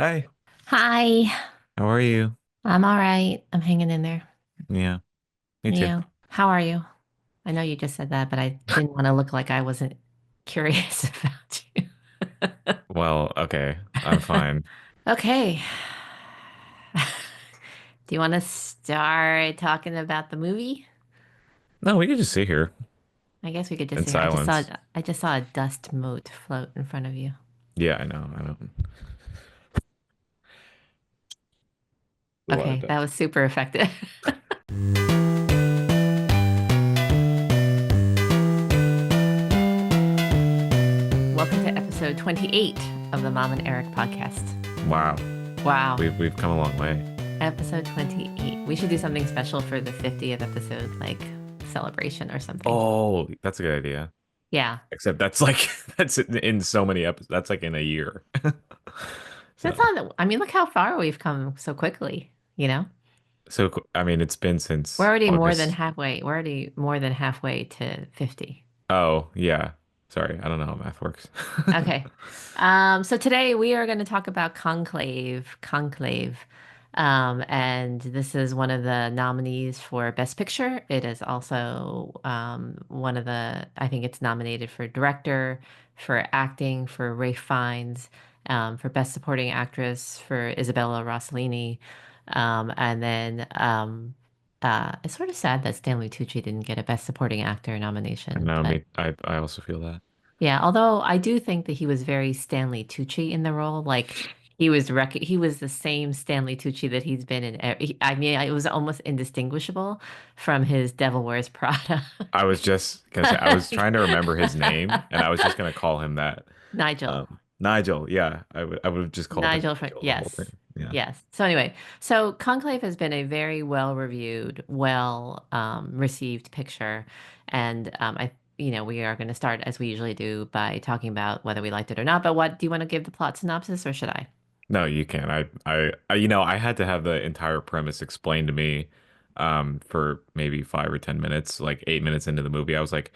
Hi, Hi, how are you? I'm all right. I'm hanging in there. Yeah, me too. Yeah. How are you? I know you just said that, but I didn't want to look like I wasn't curious about you. Well, okay, I'm fine. Okay. Do you want to start talking about the movie? No, we could just sit here I guess we could just in see. I just saw silence. I just saw a dust mote float in front of you. Yeah, I know, I know. A lot of Okay, that dust. was super effective. Welcome to episode 28 of the Mom and Eric podcast. Wow, Wow. we've come a long way. Episode 28. We should do something special for the 50th episode, like celebration or something. Oh, that's a good idea. Yeah. Except that's like that's in so many episodes. That's like in a year. That's So, not, I mean, look how far we've come so quickly, you know? I mean, it's been We're since already more than August. halfway. We're already more than halfway to 50. Oh, yeah. Sorry, I don't know how math works. Okay. So today we are going to talk about Conclave. Conclave. And this is one of the nominees for Best Picture. It is also one of the, I think it's nominated for director, for acting, for Ralph Fiennes, for Best Supporting Actress for Isabella Rossellini. And then it's sort of sad that Stanley Tucci didn't get a Best Supporting Actor I nomination, know but me. I also feel that. yeah, although I do think that he was very Stanley Tucci in the role. Like he was the same Stanley Tucci that he's been in. I mean, it was almost indistinguishable from his Devil Wears Prada. I was just gonna say I was trying to remember his name, and I was just gonna call him that. Nigel. Nigel. Yeah, I would have just called him Nigel for Nigel the whole yes. thing. Yeah. Yes. So anyway, so Conclave has been a very well reviewed, well received picture. And we are going to start as we usually do by talking about whether we liked it or not. But what do you want to give the plot synopsis or should I? No, you can. I had to have the entire premise explained to me, for maybe 5 or 10 minutes, like 8 minutes into the movie. I was like,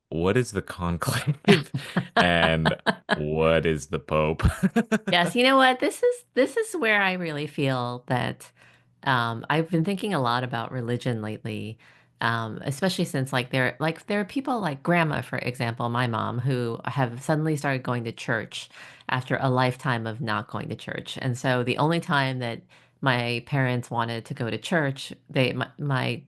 "What is the conclave, and what is the Pope?" Yes, you know what? This is where I really feel that I've been thinking a lot about religion lately, especially since there are people like grandma, for example, my mom, who have suddenly started going to church after a lifetime of not going to church. And so the only time that my parents wanted to go to church, my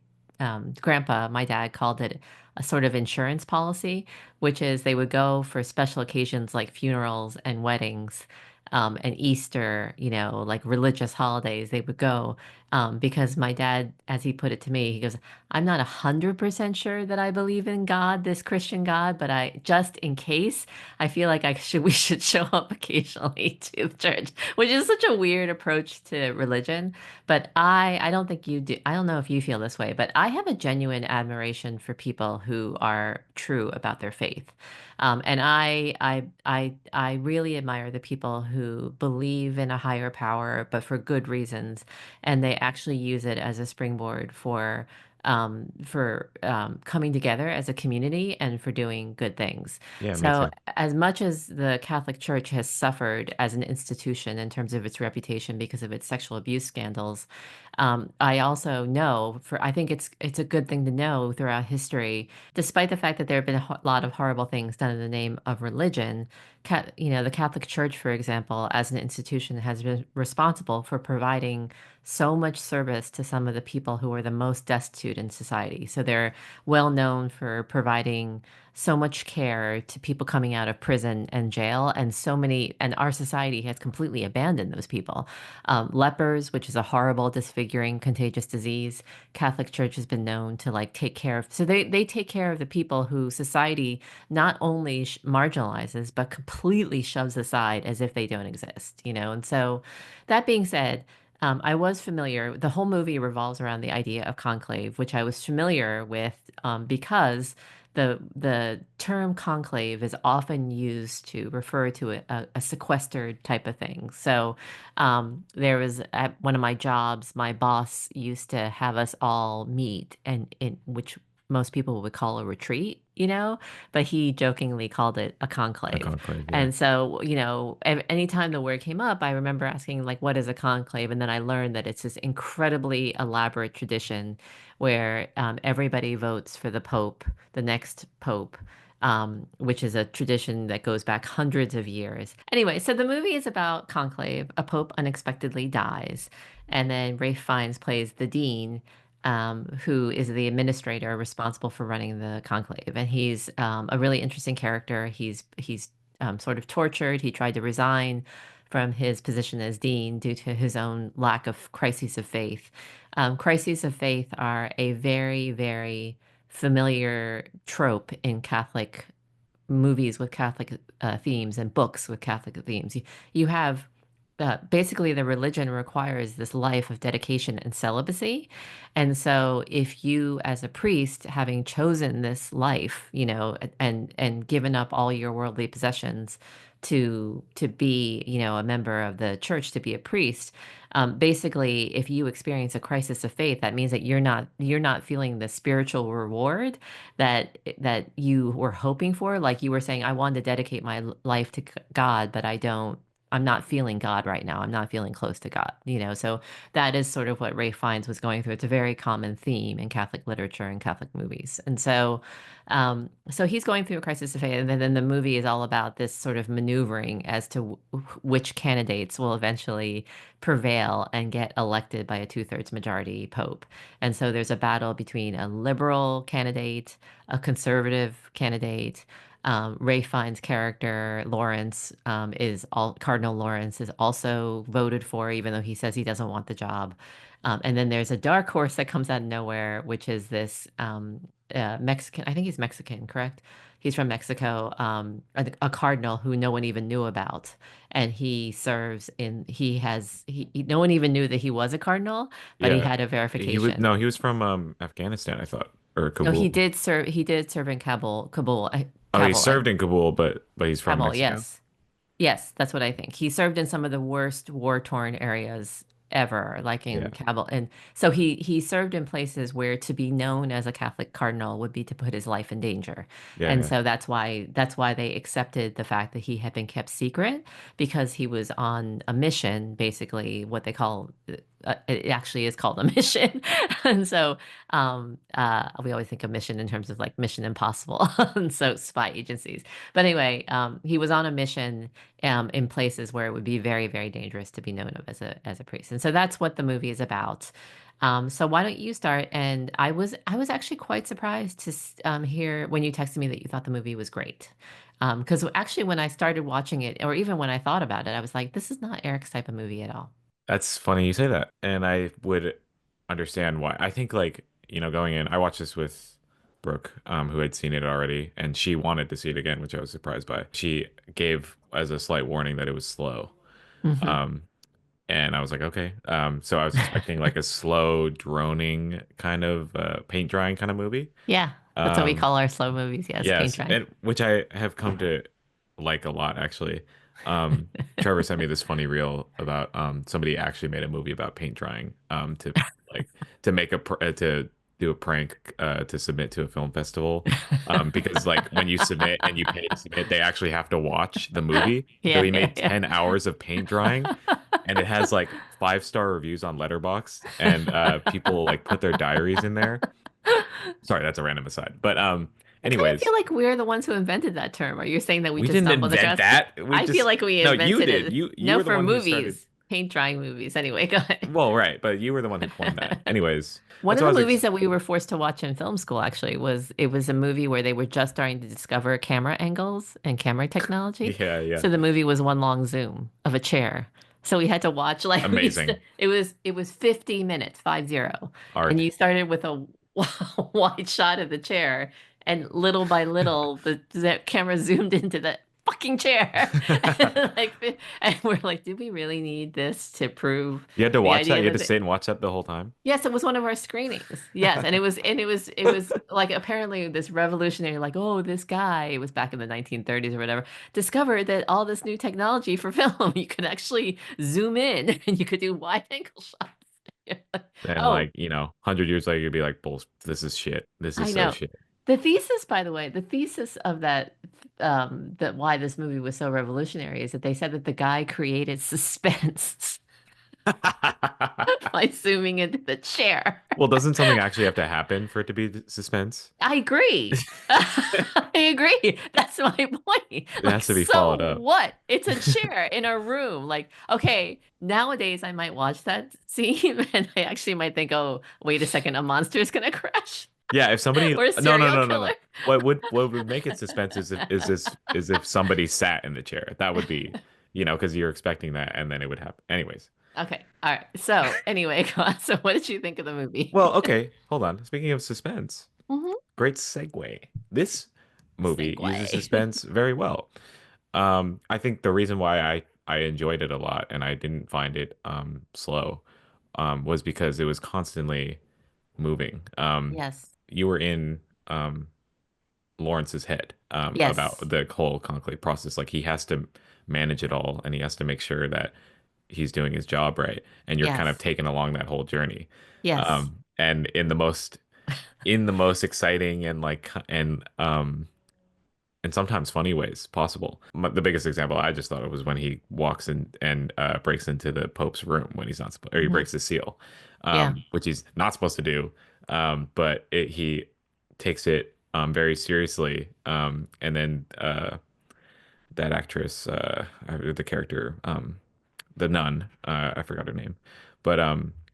grandpa, my dad called it a sort of insurance policy, which is they would go for special occasions like funerals and weddings. And Easter, like religious holidays, they would go because my dad, as he put it to me, he goes, I'm not 100% sure that I believe in God, this Christian God, but I just in case, I feel like we should show up occasionally to the church, which is such a weird approach to religion. But I don't think you do. I don't know if you feel this way, but I have a genuine admiration for people who are true about their faith. And I really admire the people who believe in a higher power, but for good reasons, and they actually use it as a springboard for coming together as a community and for doing good things. Yeah, me So, too. as much as the Catholic Church has suffered as an institution in terms of its reputation because of its sexual abuse scandals, I also know I think it's a good thing to know throughout history, despite the fact that there have been a lot of horrible things done in the name of religion. The Catholic Church, for example, as an institution, has been responsible for providing so much service to some of the people who are the most destitute in society. So they're well known for providing so much care to people coming out of prison and jail, and our society has completely abandoned those people. Lepers, which is a horrible, disfiguring, contagious disease, Catholic Church has been known to like take care of. So they take care of the people who society not only marginalizes, but completely shoves aside as if they don't exist, And so that being said, I was familiar. The whole movie revolves around the idea of conclave, which I was familiar with because the term conclave is often used to refer to a sequestered type of thing. So there was at one of my jobs, my boss used to have us all meet, and in which most people would call a retreat, you know, but he jokingly called it a A conclave. conclave, yeah. And so, you know, anytime the word came up, I remember asking, like, what is a conclave? And then I learned that it's this incredibly elaborate tradition where everybody votes for the Pope, the next Pope, which is a tradition that goes back hundreds of years. Anyway, so the movie is about Conclave. A pope unexpectedly dies, and then Ralph Fiennes plays the dean, who is the administrator responsible for running the conclave. And he's a really interesting character. He's sort of tortured. He tried to resign from his position as dean due to his own lack of crises of faith. Crises of faith are a very, very familiar trope in Catholic movies with Catholic themes and books with Catholic themes. You have basically the religion requires this life of dedication and celibacy. And so if you as a priest, having chosen this life, you know, and given up all your worldly possessions to be, you know, a member of the church, to be a priest, basically if you experience a crisis of faith, that means that you're not feeling the spiritual reward that you were hoping for. Like you were saying, I wanted to dedicate my life to God, but I'm not feeling God right now. I'm not feeling close to God, you know. So that is sort of what Ray Fiennes was going through. It's a very common theme in Catholic literature and Catholic movies. And so he's going through a crisis of faith, and then the movie is all about this sort of maneuvering as to which candidates will eventually prevail and get elected by a two-thirds majority pope. And so there's a battle between a liberal candidate, a conservative candidate. Ray Fiennes' character, Lawrence, is all Cardinal Lawrence is also voted for, even though he says he doesn't want the job. And then there's a dark horse that comes out of nowhere, which is this Mexican. I think he's Mexican, correct? He's from Mexico, a cardinal who no one even knew about, and he serves in. No one even knew that he was a cardinal, but he Yeah. had a He was verification. no, he was from Afghanistan, I thought, or No, he Kabul. did serve. He did serve in Oh, he Kabul, served in Kabul, but he's from Kabul. Mexico. Yes. Yes, that's what I think. He served in some of the worst war-torn areas ever, like in Yeah. Kabul. And so he served in places where to be known as a Catholic cardinal would be to put his life in danger. Yeah, And yeah. so that's why they accepted the fact that he had been kept secret because he was on a mission, basically what they call it actually is called a mission. And so we always think of mission in terms of like Mission Impossible. And so spy agencies. But anyway, he was on a mission in places where it would be very, very dangerous to be known of as a priest. And so that's what the movie is about. So why don't you start? And I was actually quite surprised to hear when you texted me that you thought the movie was great. Because actually, when I started watching it, or even when I thought about it, I was like, this is not Eric's type of movie at all. That's funny you say that. And I would understand why. I think like, going in, I watched this with Brooke, who had seen it already, and she wanted to see it again, which I was surprised by. She gave as a slight warning that it was slow. Hmm. Um, and I was like, okay. So I was expecting like a slow, droning kind of paint drying kind of movie. Yeah, that's what we Um, call our slow movies. Yes, paint Yes, drying. and which I have come to like a lot actually. Um, Trevor sent me this funny reel about somebody actually made a movie about paint drying to like to make to do a prank to submit to a film festival because like when you submit and you pay to submit they actually have to watch the movie. So Yeah, he yeah, made yeah. 10 hours of paint drying and it has like 5-star reviews on letterboxd and people like put their diaries in there. Sorry, that's a random aside. But I kind of anyways, feel like we're the ones who invented that term. Are you saying that we we just didn't stumbled invent across? that. We I feel just like we no, you invented did. it. You No, were the for one who started. movies, paint drying movies. Anyway, go ahead. Well, right, but you were the one who coined that. Anyways, One that's of what I the was movies that we were forced to watch in film school actually was a movie where they were just starting to discover camera angles and camera technology. yeah, yeah. So the movie was one long zoom of a chair. So we had to watch like Amazing it was 50 minutes, 50. And art. you started with a wide shot of the chair and little by little the camera zoomed into the fucking chair. And and we're like, do we really need this to prove You had to the watch that. idea You had that to sit and watch that the whole time. Yes, it was one of our screenings. Yes, and it was like apparently this revolutionary, like, oh, this guy, it was back in the 1930s or whatever, discovered that all this new technology for film, you could actually zoom in and you could do wide angle shots. And Oh, like, 100 years later, you'd be like, "Bull, this is shit. This is I so know. shit." The thesis, by the way, the thesis of that why this movie was so revolutionary is that they said that the guy created suspense by zooming into the chair. Well, doesn't something actually have to happen for it to be suspense? I agree. I agree. That's my point. It Like, has to be so followed up. what? It's a chair in a room. Like, okay, nowadays I might watch that scene and I actually might think, oh, wait a second, a monster is gonna crash Yeah, if somebody or a no no serial no no killer. no. What would make it suspense is if somebody sat in the chair. That would be, because you're expecting that and then it would happen. Anyways. Okay, all right. So anyway, go on. So what did you think of the Well, movie? okay, hold on. Speaking of suspense, Hmm. great segue. This movie uses Segue. suspense very well. I think the reason why I enjoyed it a lot and I didn't find it slow was because it was constantly moving. Yes. You were in Lawrence's head about Yes. the whole conclave process. Like he has to manage it all and he has to make sure that he's doing his job right. And you're kind of Yes. taken along that whole journey. Yes. And in the most exciting and sometimes funny ways possible. The biggest example I just thought of was when he walks in and breaks into the Pope's room when he's not supposed, or he Hmm. breaks the seal, Yeah. which he's not supposed to do. But he takes it very seriously. And then that actress, the character, the nun, I forgot her name, but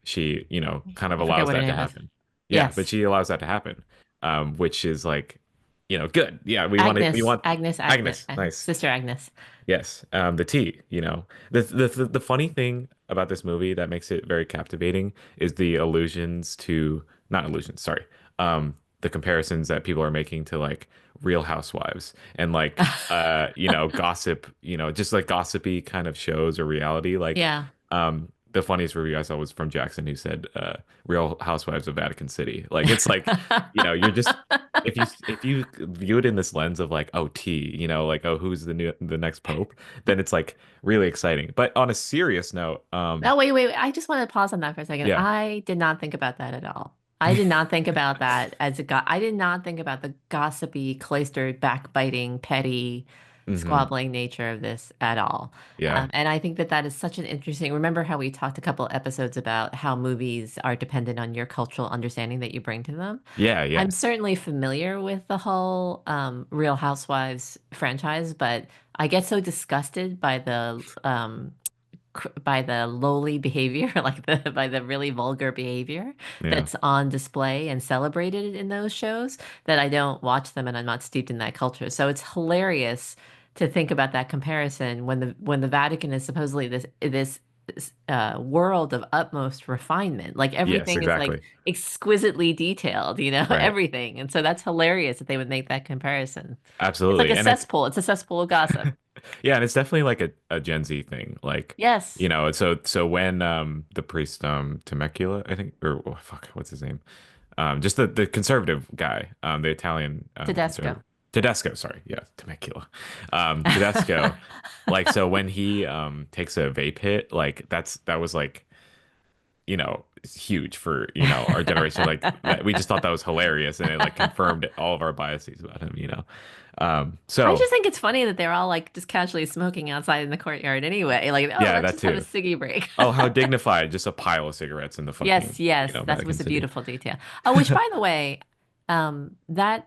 she, kind of I forget allows what that it to is. happen. Yeah, but Yes. she allows that to happen, which is like, good. Yeah, we Agnes, want Agnes, Agnes, Agnes. Nice. Sister Agnes. Yes, the tea, the funny thing about this movie that makes it very captivating is the allusions to, not allusions, sorry, the comparisons that people are making to like Real Housewives and like gossip, just like gossipy kind of shows or reality. Like, Yeah. the funniest review I saw was from Jackson who said, Real Housewives of Vatican City. Like it's like, you're just if you view it in this lens of like, oh, tea, like, oh, who's the next pope, then it's like really exciting. But on a serious note, Oh, wait. I just want to pause on that for a second. yeah. I did not think about that at all. I did not think about that as a go I did not think about the gossipy, cloistered, backbiting, petty, Hmm. squabbling nature of this at all. Yeah. And I think that that is such an interesting. Remember how we talked a couple episodes about how movies are dependent on your cultural understanding that you bring to them? Yeah, yeah. I'm certainly familiar with the whole Real Housewives franchise, but I get so disgusted by the lowly behavior, like by the really vulgar behavior Yeah. that's on display and celebrated in those shows, that I don't watch them and I'm not steeped in that culture. So it's hilarious to think about that comparison when the Vatican is supposedly this world of utmost refinement. Like Yes, everything is like exactly. exquisitely detailed, Right. everything. And so that's hilarious that they would make that comparison. It's like Absolutely. a And it's cesspool. It's a cesspool of gossip. yeah, and it's definitely like a Gen Z thing. Like, Yes. so when the priest Temecula, I think, or oh, fuck, what's his name? Just the conservative guy, the Italian conservative. Tedesco. Tedesco, sorry. Yeah, Temecula. Tedesco, like, so when he takes a vape hit, like that was like, huge for, our generation. Like that, we just thought that was hilarious and it like confirmed all of our biases about him. I So just think it's funny that they're all like just casually smoking outside in the courtyard anyway. Like, oh, yeah, let's that just have a too. ciggy break. Oh, how dignified, just a pile of cigarettes in the Yes, fucking, yes, that Vatican was a City. beautiful detail. Oh, which by the way, that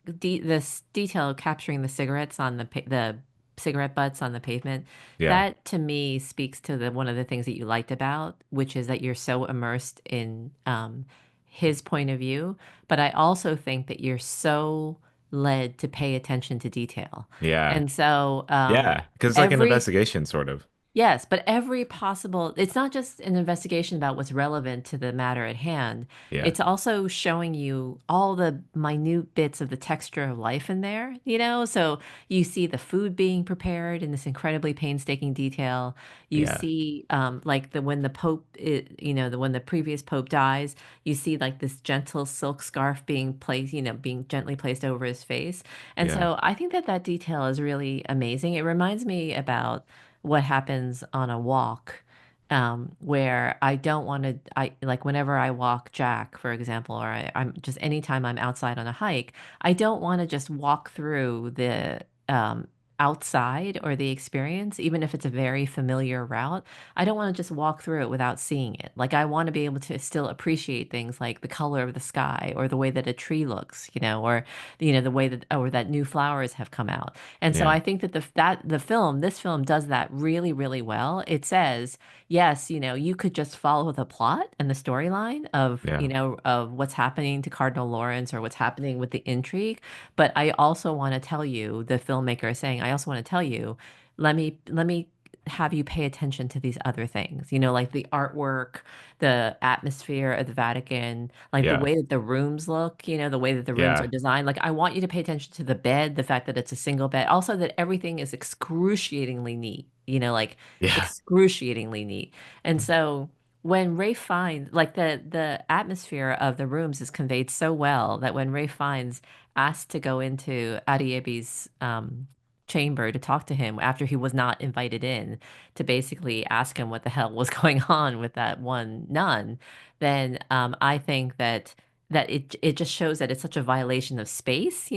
this detail capturing the cigarettes on the cigarette butts on the pavement, Yeah. that to me speaks to the one of the things that you liked about, which is that you're so immersed in his point of view. But I also think that you're so led to pay attention to detail. Yeah. And so Yeah. Because it's like an every investigation, sort of. yes, but every possible, it's not just an investigation about what's relevant to the matter at hand. Yeah. It's also showing you all the minute bits of the texture of life in there, So you see the food being prepared in this incredibly painstaking detail. You Yeah. see, like when the Pope, when the previous Pope dies, you see like this gentle silk scarf being placed, being gently placed over his face. And Yeah. so I think that that detail is really amazing. It reminds me about what happens on a walk where I don't want to, I like whenever I walk Jack, for example, or I'm just anytime I'm outside on a hike, I don't want to just walk through the outside or the experience, even if it's a very familiar route. I don't want to just walk through it without seeing it. Like I want to be able to still appreciate things like the color of the sky or the way that a tree looks, or the way that or that new flowers have come out. And so Yeah. I think that this film does that really, really well. It says yes, you could just follow the plot and the storyline of, Yeah. of what's happening to Cardinal Lawrence or what's happening with the intrigue. But I also want to tell you, the filmmaker is saying, I also want to tell you, let me have you pay attention to these other things, like the artwork, the atmosphere of the Vatican, like the Yeah. way that the rooms look, the way that the rooms are Yeah. designed. Like I want you to pay attention to the bed, the fact that it's a single bed, also that everything is excruciatingly neat, like Yeah. excruciatingly neat. And so when Rafe finds like the atmosphere of the rooms is conveyed so well that when Rafe finds asked to go into Adiebi's chamber to talk to him after he was not invited in to basically ask him what the hell was going on with that one nun, then I think that it just shows that it's such a violation of space,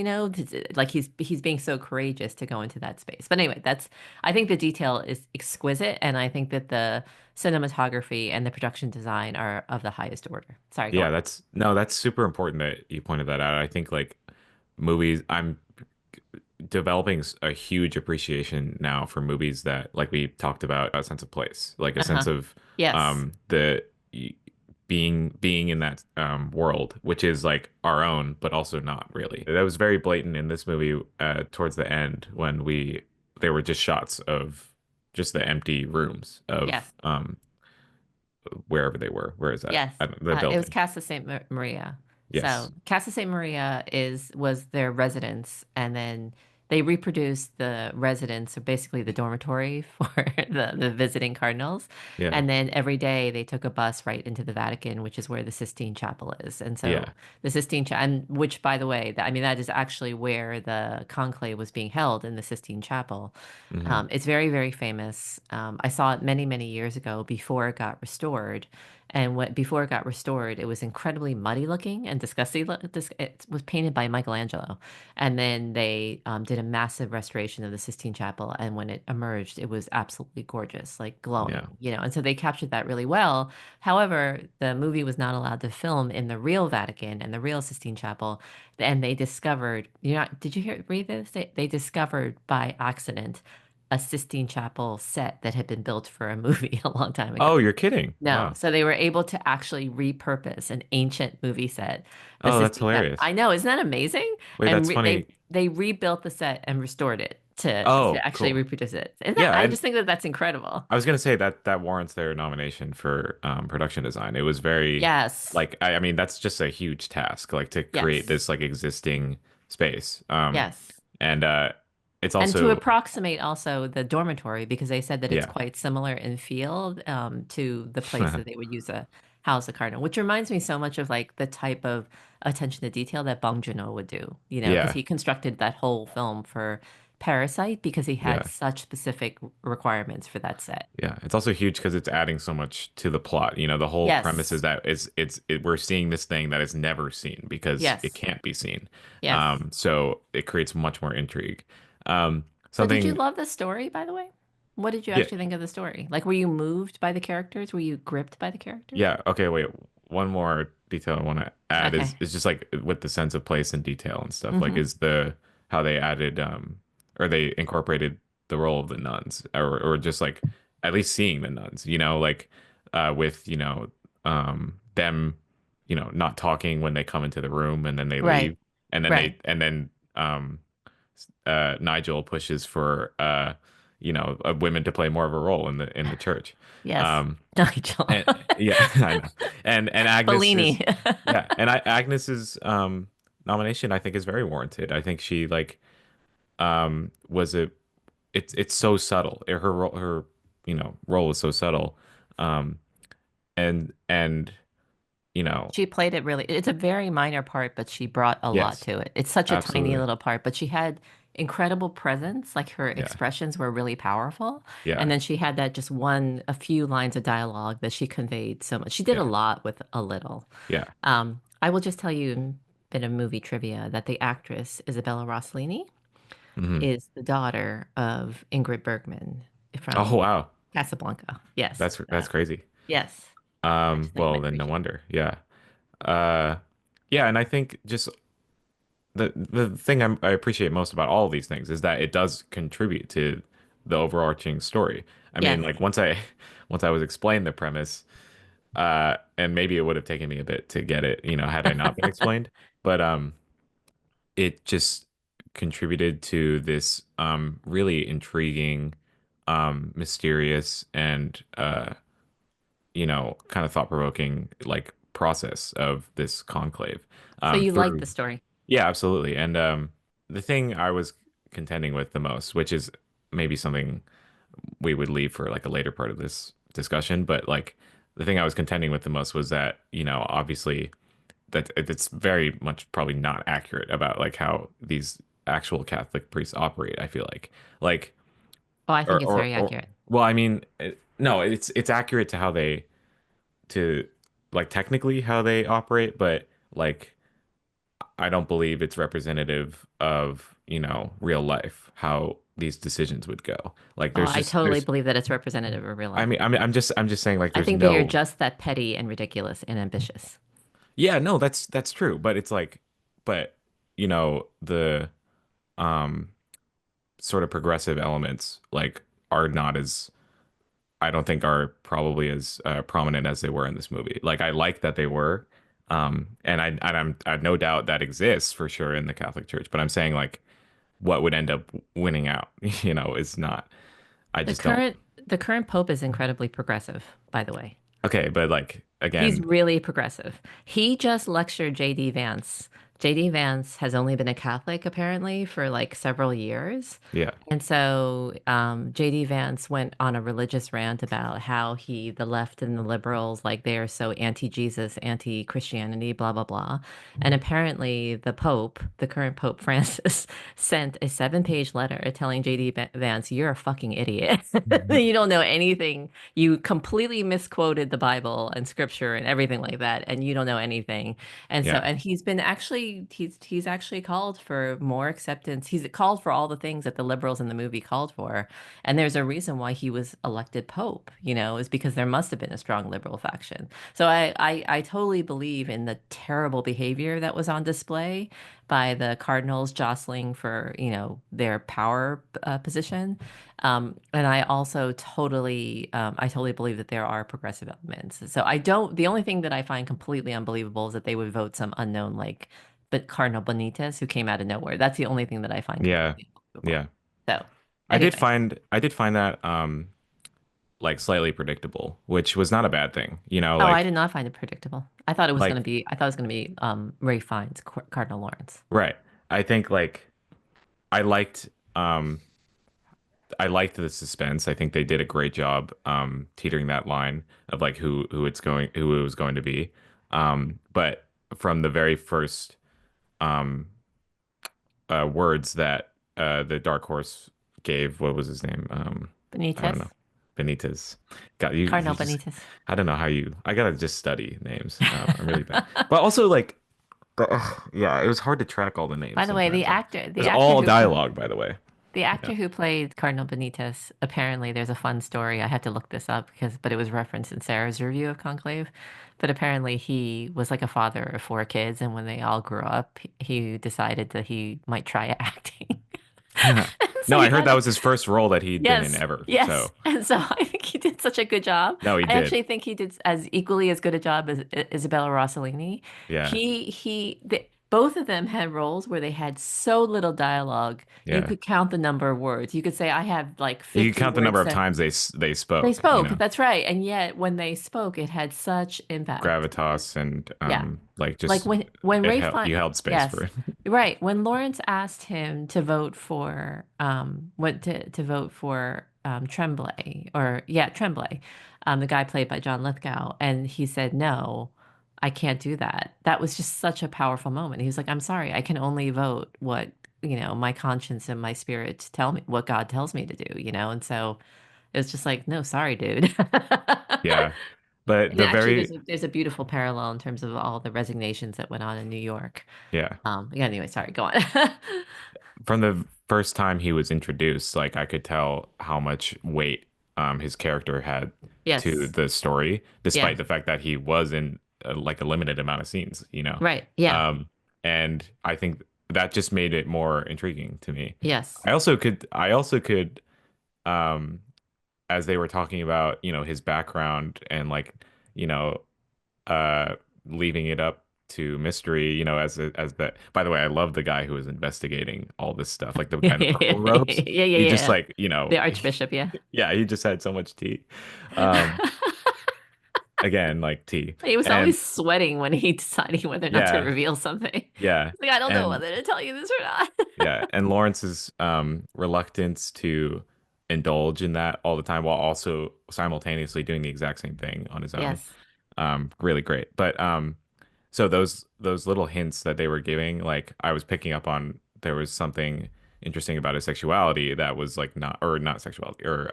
like he's being so courageous to go into that space. But anyway, that's I think the detail is exquisite, and I think that the cinematography and the production design are of the highest order. Sorry, go Yeah, on. that's no, that's super important that you pointed that out. I think like movies, I'm developing a huge appreciation now for movies that, like we talked about, a sense of place, like a sense Uh-huh. of Yes. the being in that world, which is like our own, but also not really. That was very blatant in this movie towards the end when we there were just shots of just the empty rooms Yes. of wherever they were. Where is that? Yes. The It was building. Casa St. Maria. So Yes. Casa St. Maria was their residence, and then they reproduced the residence, or basically the dormitory for the visiting cardinals. Yeah. And then every day they took a bus right into the Vatican, which is where the Sistine Chapel is. And so Yeah. the Sistine Chapel, and which, by the way, I mean that is actually where the conclave was being held, in the Sistine Chapel. Hmm. It's very, very famous. I saw it many, many years ago before it got restored. And before it got restored, it was incredibly muddy looking and disgusting. It was painted by Michelangelo, and then they did a massive restoration of the Sistine Chapel. And when it emerged, it was absolutely gorgeous, like Yeah. glowing. And so they captured that really well. However, the movie was not allowed to film in the real Vatican and the real Sistine Chapel, and they discovered. Did you read this? They discovered by accident a Sistine Chapel set that had been built for a movie a long time ago. Oh, you're kidding. No, Wow. so they were able to actually repurpose an ancient movie set, the Oh, that's Sistine Chapel. hilarious. I know, isn't that amazing? Wait, And that's funny. they rebuilt the set and restored it to Oh, actually cool. reproduce it. Isn't that? Yeah, I and just think that that's incredible. I was gonna say that that warrants their nomination for production design. It was very Yes, like I mean that's just a huge task, like to create yes, this like existing space. yes. And it's And to also approximate also the dormitory, because they said that it's yeah. quite similar in feel to the place that they would use to house a cardinal, which reminds me so much of like the type of attention to detail that Bong Joon-ho would do, because Yeah. he constructed that whole film for Parasite because he had Yeah. such specific requirements for that set. Yeah, it's also huge because it's adding so much to the plot. You know, the whole premise is Yes, that we're seeing this thing that is never seen because it yes, can't be seen. yes. So it creates much more intrigue. So did you Something, love the story, by the way? What did you yeah, actually think of the story? Like, were you moved by the characters? Were you gripped by the characters? yeah. Okay, wait. One more detail I want to add Okay. is just like with the sense of place and detail and stuff. Like, Mm-hmm. is the how they added or they incorporated the role of the nuns, or just like at least seeing the nuns. You know, like with them, not talking when they come into the room and then they Right. leave, and then Right. Nigel pushes for women to play more of a role in the church. Yes. Um, Nigel. and yeah, I know. And Agnes Bellini. is yeah, and Agnes's nomination I think is very warranted. I think she like was a it's so subtle. Her role is so subtle. Um and you know, She played it really, it's a very minor part, but she brought a lot yes, to it. It's such a tiny absolutely. little part, but she had incredible presence. Like her Yeah. expressions were really powerful. And Yeah. then she had that just a few lines of dialogue that she conveyed so much. She did a Yeah. lot with a little. Yeah. I will just tell you a bit of movie trivia that the actress Isabella Rossellini Hmm. is the daughter of Ingrid Bergman Oh, from wow. Casablanca. Yes. That's crazy. Yes. Actually, Well, my then no preacher. wonder. Yeah. Uh, yeah, and I think just the thing I appreciate most about all of these things is that it does contribute to the overarching story. I mean, Yes. like once I was explained the premise, and maybe it would have taken me a bit to get it, had I not been explained, but it just contributed to this really intriguing, mysterious, and kind of thought-provoking like process of this conclave. So you like Through the story. Yeah, absolutely. And the thing I was contending with the most, which is maybe something we would leave for like a later part of this discussion, but like the thing I was contending with the most was that, obviously that it's very much probably not accurate about like how these actual Catholic priests operate, I feel like Oh, I think it's very or accurate. well, I mean, no, it's accurate to how they to like technically how they operate, but like I don't believe it's representative of, real life, how these decisions would go. Like Oh, there's I just totally there's believe that it's representative of real I life. mean I'm just saying like I there's think they are no just that petty and ridiculous and ambitious. yeah, no, that's true, but it's like but the um sort of progressive elements like are not as I don't think are probably as prominent as they were in this movie. Like I like that they were and I no doubt that exists for sure in the Catholic Church, but I'm saying like what would end up winning out, is not. I The just don't. current the current pope is incredibly progressive, by the way. Okay, but like He's again, really progressive. He just lectured JD Vance. JD Vance has only been a Catholic apparently for like several years. yeah. And so JD Vance went on a religious rant about how the left and the liberals, like they are so anti-Jesus, anti-Christianity, blah, blah, blah. And apparently the Pope, the current Pope Francis, sent a 7-page letter telling JD Vance, you're a fucking idiot. Mhm. You don't know anything. You completely misquoted the Bible and scripture and everything like that, and you don't know anything. And so, Yeah. and he's actually called for more acceptance. He's called for all the things that the liberals in the movie called for. And there's a reason why he was elected Pope, is because there must have been a strong liberal faction. So I totally believe in the terrible behavior that was on display by the cardinals jostling for, their power position. And I totally believe that there are progressive elements. So the only thing that I find completely unbelievable is that they would vote some unknown, like, but Cardinal Benitez, who came out of nowhere. That's the only thing that I find Yeah. completely unbelievable. Yeah. So, I did anyway. find I did find that like slightly predictable, which was not a bad thing. Oh, I did not find it predictable. Like I thought it was going to be Ray Fiennes, Cardinal Lawrence. right. I think like I liked um I liked the suspense. I think they did a great job teetering that line of like who it was going to be. But from the very first um words that the Dark Horse gave. What was his name? I don't know. Benitez? Benitez. God, you Cardinal just Benitez. I don't know how you. I gotta just study names. I'm really bad. But also like, yeah, it was hard to track all the names By the way, sometimes. And it the was actor all who dialogue, by the way. The Yeah. actor who played Cardinal Benitez, apparently there's a fun story. I had to look this up but it was referenced in Sarah's review of Conclave. But apparently he was like a father of 4 kids, and when they all grew up, he decided that he might try acting. So No, he I heard got that a was his first role that he'd been in Yes, ever. yes. So And so I think he did such a good job. no, he I did. actually think he did as equally as good a job as Isabella Rossellini. Yeah. Both of them had roles where they had so little dialogue, you Yeah. could count the number of words. You could say, I have like You can 50 count the number words of that times they they spoke. spoke. That's right. And yet when they spoke, it had such impact. Gravitas and Yeah. like Like just when it Ray held fin you held space for yes, it. right. When Lawrence asked him to vote for Tremblay, or yeah, Tremblay, the guy played by John Lithgow, and he said no, I can't do that. That was just such a powerful moment. He was like, I'm sorry, I can only vote what my conscience and my spirit tell me what God tells me to do. And so it's just like, no, sorry, dude. Yeah. But And the actually, there's very a, there's a beautiful parallel in terms of all the resignations that went on in New York. yeah. Yeah, anyway, sorry, go on. From the first time he was introduced, like I could tell how much weight his character had to Yes. the story, despite Yes. the fact that he was in like a limited amount of scenes, you know. Right. Yeah. Um, and I think that just made it more intriguing to me. Yes. I also could, um, as they were talking about, his background and like, you know, uh leaving it up to mystery, as that. By the way, I love the guy who was investigating all this stuff, like the guy in the purple Yeah, robes. yeah, He just yeah. like, The Archbishop, yeah. yeah, he just had so much tea. Um again, like tea. He was And always sweating when he deciding whether or not to yeah, reveal something. yeah. He's like, I don't know And whether to tell you this or not. yeah, and Lawrence's reluctance to indulge in that all the time while also simultaneously doing the exact same thing on his own. Yes. Really great. But so those little hints that they were giving, like I was picking up on there was something interesting about his sexuality that was like not sexuality or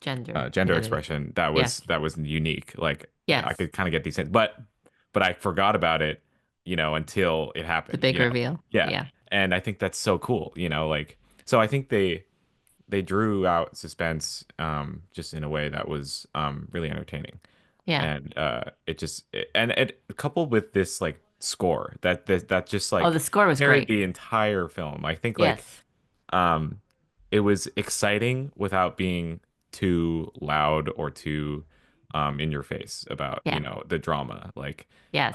Gender gender identity. expression that was Yes. unique. Like I Yes. could kind of get these hints, but I forgot about it, until it The happened, big reveal. Yeah. Yeah. And I think that's so cool, like so I think they drew out suspense just in a way that was really entertaining. Yeah. And and it coupled with this like score that just Oh, like the score was carried great. the entire film. I think like Yes. um it was exciting without being too loud or too in your face about, Yeah. the drama. Like Yes.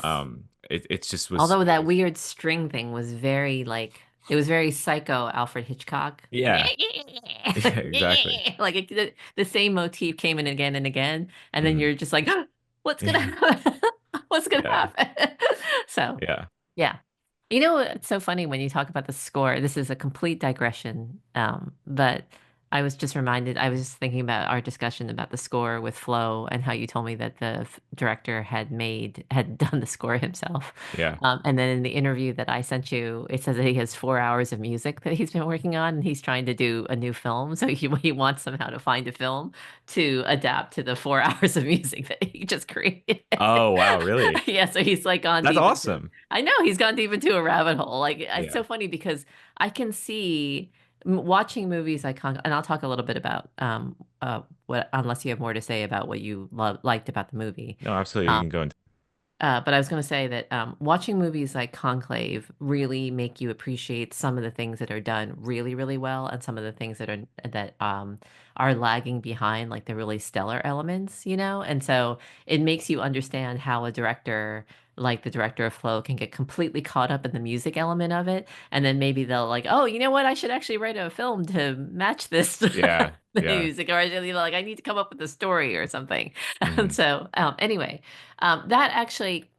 it just was Although it that was weird string thing was very like it was very psycho Alfred Hitchcock. yeah. Yeah, exactly. Like the same motif came in again and again, and then Mhm. you're just like, what's gonna happen? What's gonna Yeah. happen? So Yeah. yeah. It's so funny when you talk about the score. This is a complete digression, but I was just thinking about our discussion about the score with Flo and how you told me that the director had done the score himself. Yeah. And then in the interview that I sent you, it says that he has 4 hours of music that he's been working on, and he's trying to do a new film. So he wants somehow to find a film to adapt to the 4 hours of music that he just created. Oh, wow, really? Yeah, so he's like gone That's deep into awesome. I know he's gone deep into a rabbit hole. Like it's Yeah. so funny because I can see watching movies like and I'll talk a little bit about what unless you have more to say about what you liked about the movie. No, absolutely. You Um, can go into but I was going to say that watching movies like Conclave really make you appreciate some of the things that are done really, really well, and some of the things that are lagging behind, like the really stellar elements. And so it makes you understand how a director, like the director of Flow, can get completely caught up in the music element of it, and then maybe they'll like, oh, you know what? I should actually write a film to match this. yeah. The Yeah. music, or like I need to come up with a story or something. And Hmm. so, anyway, that actually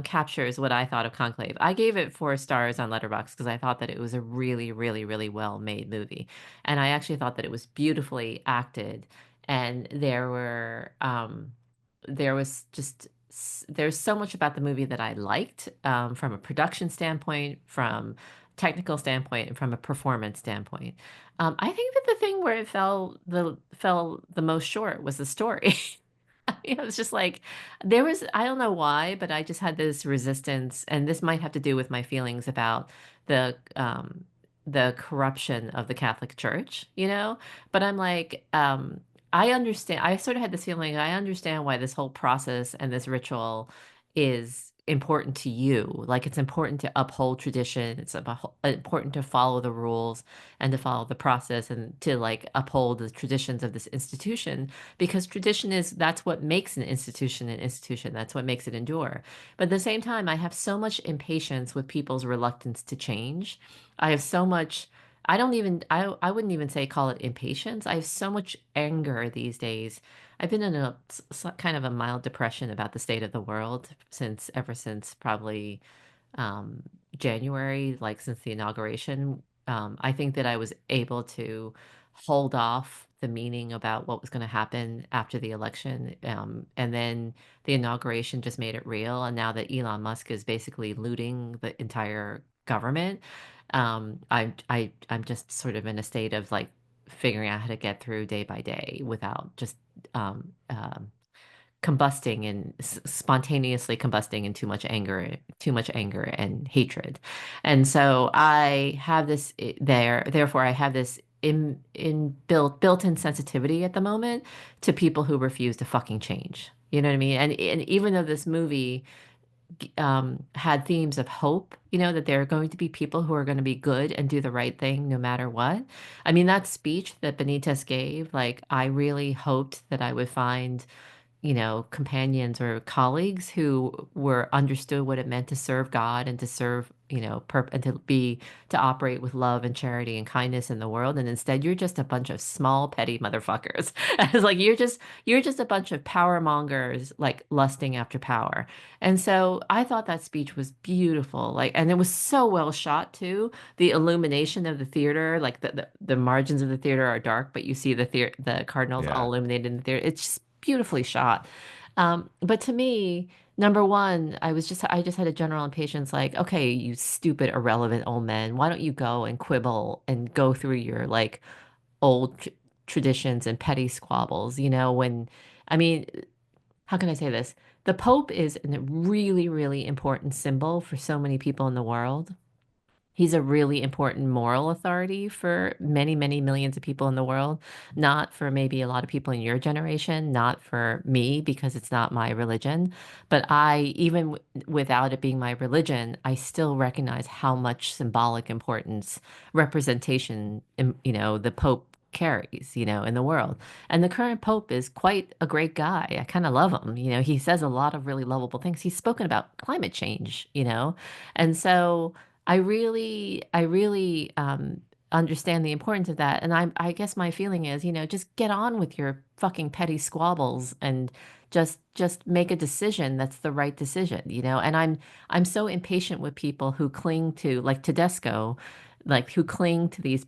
captures what I thought of Conclave. I gave it 4 stars on Letterboxd because I thought that it was a really, really, really well made movie, and I actually thought that it was beautifully acted, and there was just there's so much about the movie that I liked from a production standpoint, from technical standpoint, and from a performance standpoint. I think that the thing where it fell the most short was the story. It was just like I don't know why, but I just had this resistance, and this might have to do with my feelings about the corruption of the Catholic Church. But I'm like, I understand. I sort of had this feeling. I understand why this whole process and this ritual is important to you. Like it's important to uphold tradition. It's important to follow the rules and to follow the process and to like uphold the traditions of this institution because tradition is that's what makes an institution. That's what makes it endure. But at the same time, I have so much impatience with people's reluctance to change. I have so much I wouldn't even say call it impatience. I have so much anger these days. I've been in kind of a mild depression about the state of the world since ever since probably um, January, like since the inauguration. I think that I was able to hold off the meaning about what was going to happen after the election. And then the inauguration just made it real. And now that Elon Musk is basically looting the entire government, I'm just sort of in a state of like figuring out how to get through day by day without just combusting and spontaneously combusting in too much anger and hatred. And so I have this therefore I have this built-in sensitivity at the moment to people who refuse to fucking change. You know what I mean? And even though this movie had themes of hope, that there are going to be people who are going to be good and do the right thing no matter what. I mean, that speech that Benitez gave, like, I really hoped that I would find companions or colleagues who were understood what it meant to serve God and to serve, and to operate with love and charity and kindness in the world. And instead, you're just a bunch of small, petty motherfuckers. It's like you're just a bunch of power mongers, like lusting after power. And so I thought that speech was beautiful. Like, and it was so well shot too. The illumination of the theater, like the margins of the theater are dark, but you see the cardinals all Yeah. illuminated in the theater. It's just beautifully shot. But to me, number one, I just had a general impatience like, okay, you stupid, irrelevant old men, why don't you go and quibble and go through your like old traditions and petty squabbles, I mean, how can I say this? The Pope is a really, really important symbol for so many people in the world. He's a really important moral authority for many, many millions of people in the world, not for maybe a lot of people in your generation, not for me because it's not my religion. But even without it being my religion, I still recognize how much symbolic importance representation, the Pope carries, in the world. And the current Pope is quite a great guy. I kind of love him. He says a lot of really lovable things. He's spoken about climate change. And so. I really understand the importance of that. And I guess my feeling is, just get on with your fucking petty squabbles and just make a decision that's the right decision. And I'm so impatient with people who cling to, like Tedesco, like who cling to these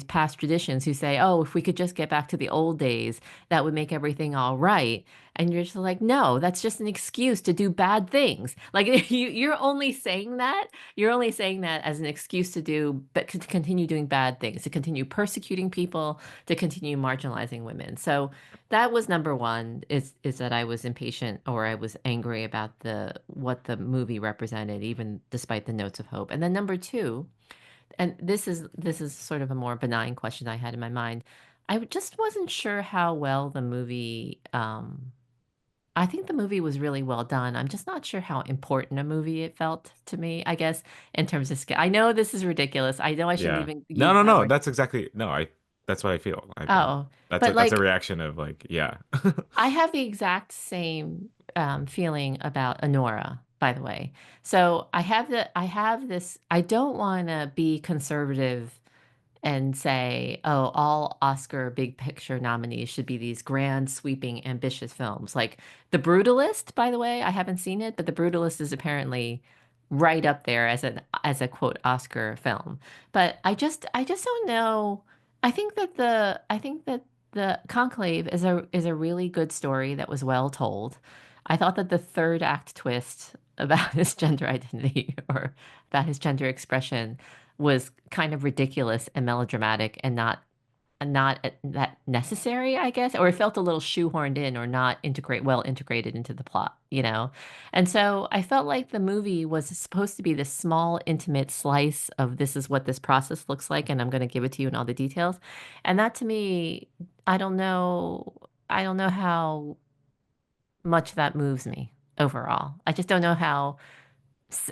past traditions, who say, "Oh, if we could just get back to the old days, that would make everything all right." And you're just like, "No, that's just an excuse to do bad things." Like you're only saying that as an excuse but to continue doing bad things, to continue persecuting people, to continue marginalizing women. So that was number one, is that I was impatient or I was angry about what the movie represented, even despite the notes of hope. And then number two, and this is sort of a more benign question I had in my mind. I just wasn't sure how well the movie I think the movie was really well done. I'm just not sure how important a movie it felt to me, I guess, in terms of scale. I know this is ridiculous. I know I shouldn't Yeah. even No, use no, that no. word. That's exactly no, I that's what I feel. I think Oh, that's but a like reaction of like, yeah. I have the exact same feeling about Honora, by the way. So I have this, I don't want to be conservative and say, oh, all Oscar big picture nominees should be these grand, sweeping, ambitious films. Like The Brutalist, by the way, I haven't seen it, but The Brutalist is apparently right up there as a quote Oscar film. But I just don't know. I think that the Conclave is a really good story that was well told. I thought that the third act twist about his gender identity or about his gender expression was kind of ridiculous and melodramatic and not that necessary, I guess, or it felt a little shoehorned in or not well integrated into the plot. And so I felt like the movie was supposed to be this small, intimate slice of this is what this process looks like, and I'm going to give it to you in all the details. And that to me, I don't know, I don't know how much that moves me overall. I just don't know how s-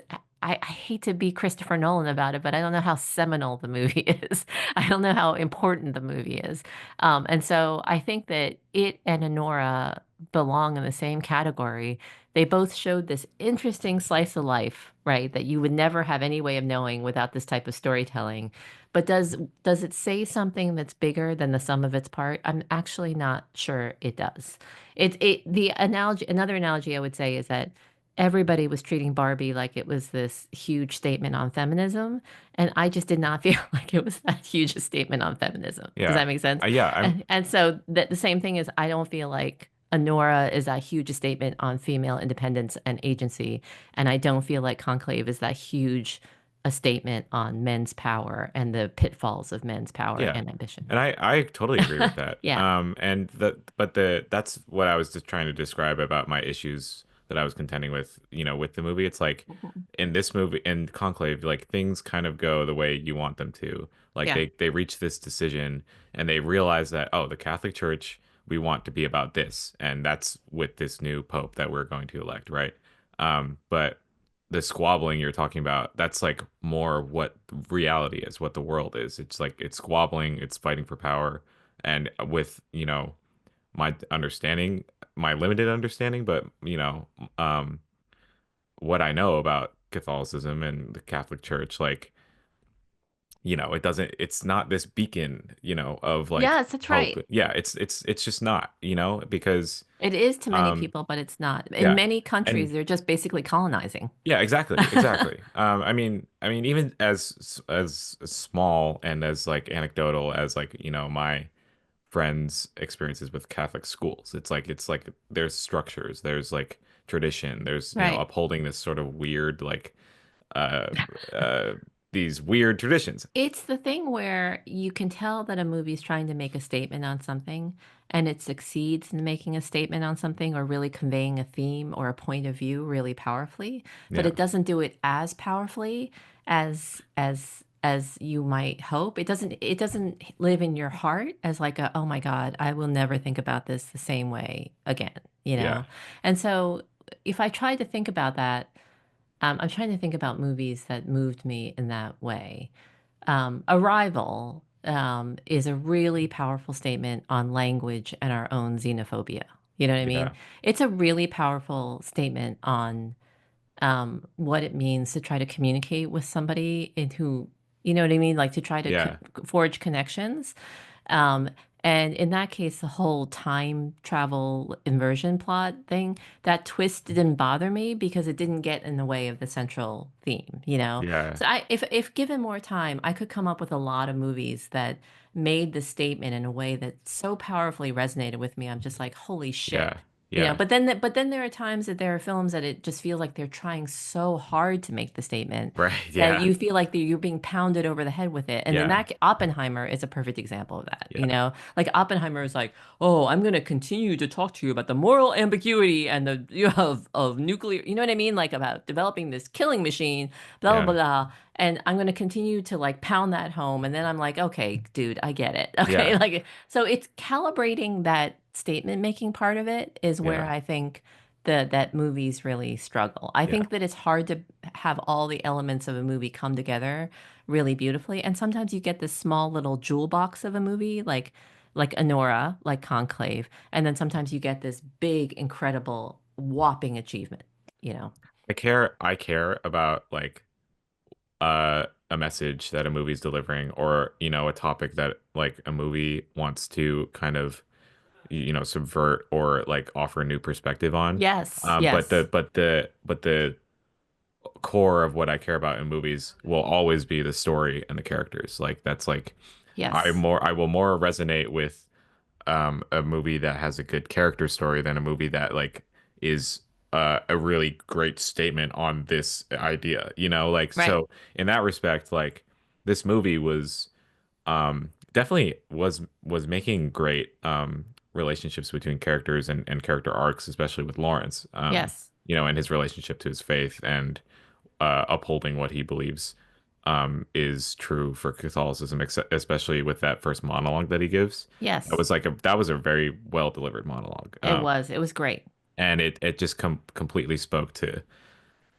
I hate to be Christopher Nolan about it, but I don't know how seminal the movie is. I don't know how important the movie is. And so I think that it and Honora belong in the same category. They both showed this interesting slice of life, right? That you would never have any way of knowing without this type of storytelling. But does it say something that's bigger than the sum of its part? I'm actually not sure it does. Another analogy I would say is that everybody was treating Barbie like it was this huge statement on feminism, and I just did not feel like it was that huge a statement on feminism. Does Yeah. that make sense? Yeah, I'm And so the same thing is I don't feel like Honora is that huge a statement on female independence and agency, and I don't feel like Conclave is that huge a statement on men's power and the pitfalls of men's power Yeah. and ambition. And I totally agree with that. Yeah. And that's what I was just trying to describe about my issues that I was contending with, with the movie. It's like Mhm. in this movie, in Conclave, like things kind of go the way you want them to. Like Yeah. they reach this decision and they realize that, oh, the Catholic Church, we want to be about this, and that's with this new pope that we're going to elect, right? But the squabbling you're talking about, that's like more what reality is, what the world is. It's like it's squabbling, it's fighting for power, and with, my understanding, my limited understanding, but um, what I know about Catholicism and the Catholic Church, like, it's not this beacon, of like Yes, that's hope. right. Yeah, it's just not, because It is to many um, people, but it's not. In yeah. many countries, And they're just basically colonizing. yeah, exactly, exactly. I mean, even as small and as like anecdotal as like my friends' experiences with Catholic schools, it's like there's structures, there's like tradition, there's Right. upholding this sort of weird like uh uh these weird traditions. It's the thing where you can tell that a movie's trying to make a statement on something and it succeeds in making a statement on something or really conveying a theme or a point of view really powerfully, but Yeah, it doesn't do it as powerfully as you might hope. It doesn't live in your heart as like a, oh my God, I will never think about this the same way again, you yeah, know? And so if I try to think about that, I'm trying to think about movies that moved me in that way. Arrival is a really powerful statement on language and our own xenophobia. You know what I mean? yeah, It's a really powerful statement on what it means to try to communicate with somebody and who, you know what I mean? Like to try to yeah, forge connections. Um, and in that case, the whole time travel inversion plot thing, that twist didn't bother me because it didn't get in the way of the central theme, you know? yeah, So if given more time, I could come up with a lot of movies that made the statement in a way that so powerfully resonated with me. I'm just like, holy shit. yeah, You know, yeah. but then there are times that there are films that it just feels like they're trying so hard to make the statement Right. that Yeah, you feel like you're being pounded over the head with it. And then yeah, Oppenheimer is a perfect example of that, you yeah, know? Like Oppenheimer is like, "Oh, I'm going to continue to talk to you about the moral ambiguity and the of nuclear, you know what I mean? Like about developing this killing machine, blah blah yeah, blah." And I'm going to continue to like pound that home. And then I'm like, "Okay, dude, I get it." Okay? yeah, Like so it's calibrating that statement making part of it is where yeah, I think that movies really struggle. I yeah. think that it's hard to have all the elements of a movie come together really beautifully. And sometimes you get this small little jewel box of a movie, like Anora, like Conclave, and then sometimes you get this big, incredible, whopping achievement, you know? I care about like a message that a movie's delivering, or a topic that like a movie wants to kind of subvert or like offer a new perspective on. Yes, But yes, the core of what I care about in movies will always be the story and the characters. Like that's like yes, I will more resonate with a movie that has a good character story than a movie that like is a really great statement on this idea, like right. so in that respect, like this movie was definitely was making great relationships between characters and character arcs, especially with Lawrence, Yes, and his relationship to his faith and upholding what he believes is true for Catholicism, especially with that first monologue that he gives. That yes, was like that was a very well delivered monologue, it was. It was great. and it just completely spoke to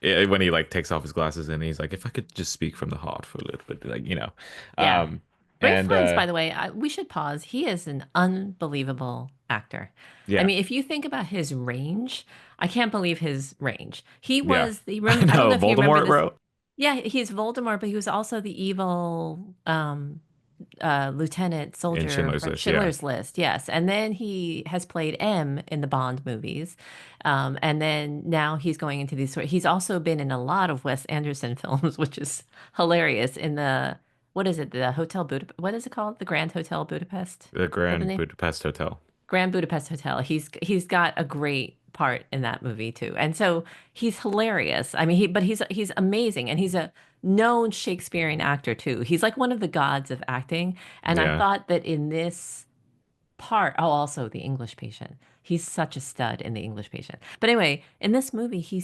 when he like takes off his glasses and he's like, if I could just speak from the heart for a little bit, like Yeah. um, Ralph and Fiennes, by the way, we should pause. He is an unbelievable actor. I yeah, mean, if you think about his range, I can't believe his range. He yeah, was the, I I don't know know if you remember Voldemort, this. bro, Yeah, he's Voldemort, but he was also the evil lieutenant in soldier Schindler's from List, yeah, Schindler's List. Yes, and then he has played M in the Bond movies, and then now he's going into these sort. He's also been in a lot of Wes Anderson films, which is hilarious. In the what is it? The Hotel Budapest. What is it called? The Grand Hotel Budapest. the Is that the Grand name? Budapest Hotel. Grand Budapest Hotel. He's got a great part in that movie too. And so he's hilarious. I mean, but he's amazing, and he's a known Shakespearean actor too. He's like one of the gods of acting. And I Yeah. thought that in this part, oh, also the English Patient. He's such a stud in the English Patient. But anyway, in this movie, he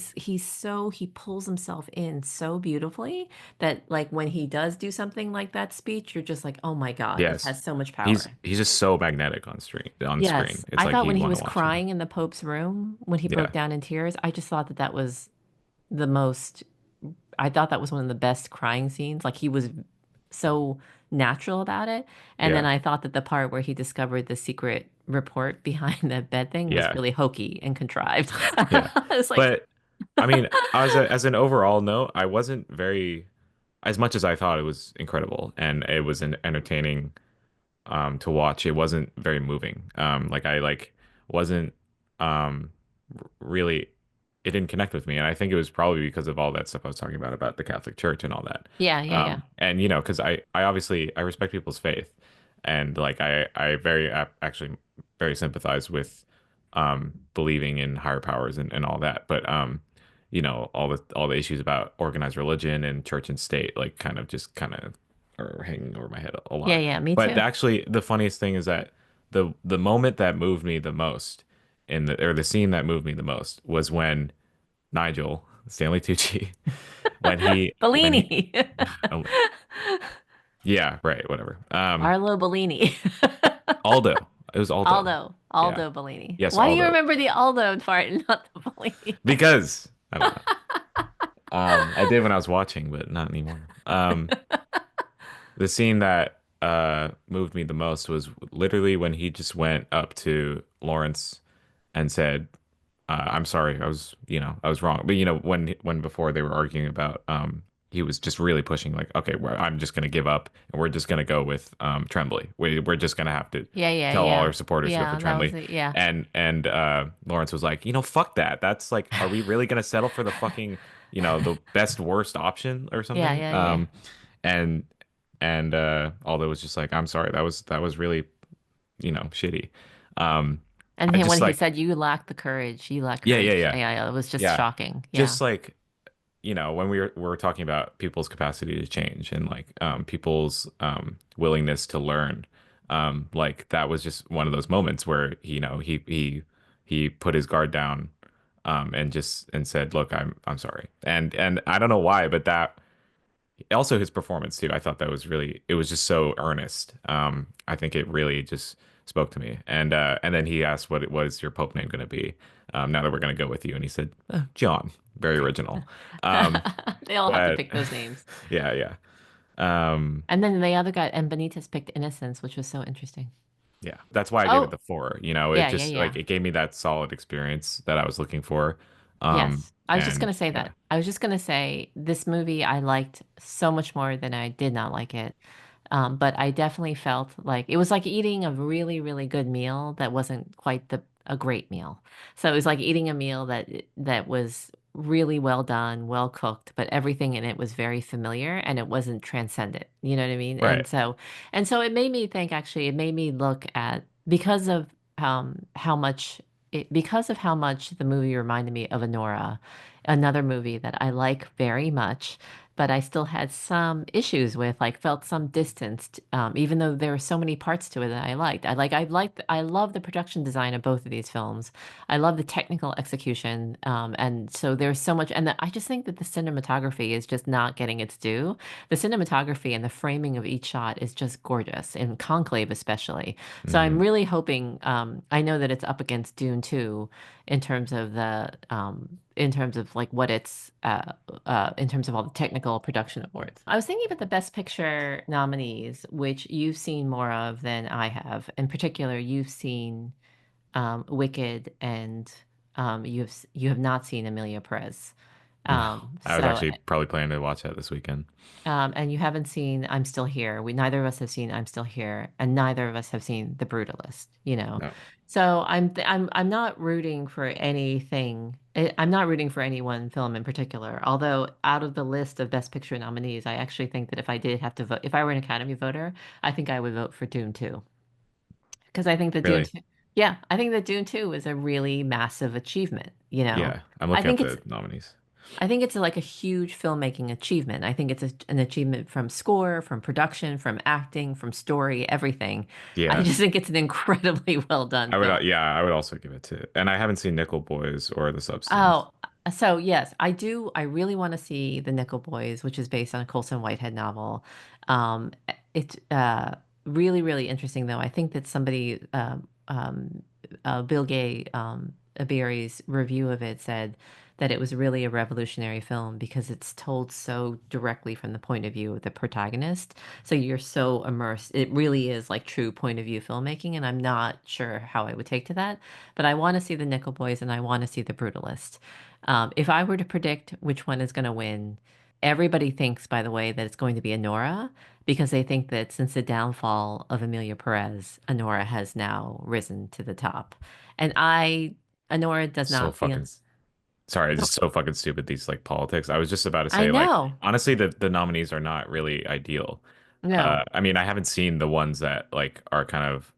pulls himself in so beautifully that like when he does do something like that speech, you're just like, oh my God, this Yes. has so much He's power. he's just so magnetic on screen. On screen, Yes, it's I like thought when you'd he want to was watch him. crying in the Pope's room, when he broke Yeah. down in tears, I just thought that that was the most, I thought that was one of the best crying scenes. Like he was so natural about it. And then Yeah. I thought that the part where he discovered the secret report behind the bed thing was Yeah. really hokey and contrived. Yeah. It's like, But I mean, as an overall note, I wasn't very as much as I thought it was incredible and it was an entertaining to watch. It wasn't very moving. Like I like wasn't really it didn't connect with me, and I think it was probably because of all that stuff I was talking about the Catholic Church and all that. yeah, yeah, yeah. And you know, because I obviously I respect people's faith, and like I very actually very sympathize with believing in higher powers and all that, but you know, all the issues about organized religion and church and state like kind of are hanging over my head a Yeah, lot. yeah, me But too. actually, the funniest thing is that the moment that moved me the most in the or the scene that moved me the most was when Nigel Stanley Tucci when he Bellini. oh, yeah, right, whatever. Arlo Bellini. Aldo. It was Aldo. Aldo. Yeah. Aldo Bellini. Yes, Why do you Aldo. remember the Aldo part and not the Bellini part? Because I don't know. I did when I was watching, but not anymore. The scene that moved me the most was literally when he just went up to Lawrence and said, I'm sorry, I was, you know, I was wrong. But you know, when before they were arguing about he was just really pushing like, okay, I'm just gonna give up and we're just gonna go with Tremblay. We're just gonna have to Yeah, yeah, tell all yeah. our supporters to go for Yeah, that was Tremblay. it. Yeah. And Lawrence was like, you know, fuck that. That's like, are we really gonna settle for the fucking, you know, the best worst option or Yeah, something? yeah, yeah. And Aldo was just like, I'm sorry, that was really, you know, shitty. Um And I then when just he like said, "You lack the courage," you lack yeah, yeah, courage. yeah. Yeah, yeah, it was just Yeah. shocking. Yeah. Just like, you know, when we were talking about people's capacity to change and like people's willingness to learn, like that was just one of those moments where, you know, he put his guard down and just and said, "Look, I'm sorry." And I don't know why, but that also his performance too. I thought that was really it was just so earnest. I think it really just spoke to me. And then he asked what it was your Pope name going to be. Now that we're going to go with you, and he said John. Very original. Um, They all have to but pick those names. yeah, yeah, um, And then the other guy, and Benitez picked Innocence, which was so interesting. yeah. That's why I gave it Oh, the four. You know, it yeah, yeah, just like yeah. it gave me that solid experience that I was looking for. Yes. I was just And gonna say yeah, that. I was just gonna say this movie I liked so much more than I did not like it. But I definitely felt like it was like eating a really, really good meal that wasn't quite the a great meal. So it was like eating a meal that was really well done, well cooked, but everything in it was very familiar and it wasn't transcendent. You know what I mean? right. And so it made me think actually, it made me look at because of how much because of how much the movie reminded me of Anora, another movie that I like very much, but I still had some issues with, like felt some distance, even though there were so many parts to it that I liked. I love the production design of both of these films. I love the technical execution, and so there's so much, and I just think that the cinematography is just not getting its due. The cinematography and the framing of each shot is just gorgeous, in Conclave especially. So I'm Hmm. really hoping. I know that it's up against Dune 2 in terms of like what it's in terms of all the technical production awards. I was thinking about the Best Picture nominees, which you've seen more of than I have. In particular, you've seen Wicked, and you have not seen Amelia Perez. No, Um, I was so actually probably planning to watch that this weekend. and you haven't seen I'm Still Here. We neither of us have seen I'm Still Here, and neither of us have seen The Brutalist, you know. No, So I'm not rooting for anything. I'm not rooting for any one film in particular. Although out of the list of Best Picture nominees, I actually think that if I did have to vote, if I were an Academy voter, I think I would vote for Dune 2. Because I think that Dune really. 2, Yeah, I think that Dune 2 is a really massive achievement, you know. Yeah, I'm I looking at think it's the nominees. I think it's like a huge filmmaking achievement. I think it's an achievement from score, from production, from acting, from story, everything. I Yeah, just think it's an incredibly well done I would. film. Yeah, I would also give it to. And I haven't seen Nickel Boys or The Substance. Oh, so yes, I do. I really want to see The Nickel Boys, which is based on a Colson Whitehead novel. Um, it's really, really interesting, though. I think that Bill Gay, Berry's review of it said that it was really a revolutionary film because it's told so directly from the point of view of the protagonist. So you're so immersed. It really is like true point of view filmmaking, and I'm not sure how I would take to that. But I want to see the Nickel Boys and I want to see the Brutalist. If I were to predict which one is going to win, everybody thinks, by the way, that it's going to be Anora because they think that since the downfall of Amelia Perez, Anora has now risen to the top. And Anora does So not feel. fucking. Sorry, it's No, just so fucking stupid. These like politics. I was just about to I say like know. honestly, the nominees are not really ideal. No. I mean, I haven't seen the ones that like are kind of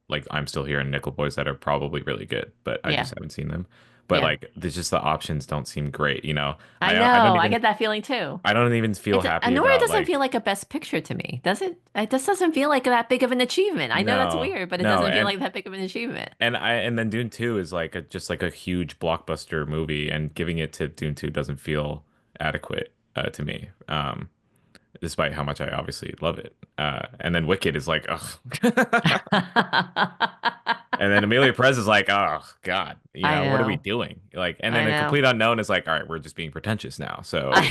like I'm Still Here and Nickel Boys that are probably really good, but I just Yeah. haven't seen them. But Yeah. like there's just the options don't seem great, you know. I I don't know. I even get that feeling too. I don't even feel It's happy Anora about doesn't feel like like a best picture to me, does it? It just doesn't feel like that big of an achievement. I know that's no, weird, but it no, doesn't feel like that big of an achievement. and then Dune 2 is like just like a huge blockbuster movie and giving it to Dune 2 doesn't feel adequate to me. Despite how much I obviously love it. And then Wicked is like, ugh. And then Amelia Perez is like, oh God, you I know, what are we know. doing? Like, and then I a know. complete unknown is like, all right, we're just being pretentious now. So I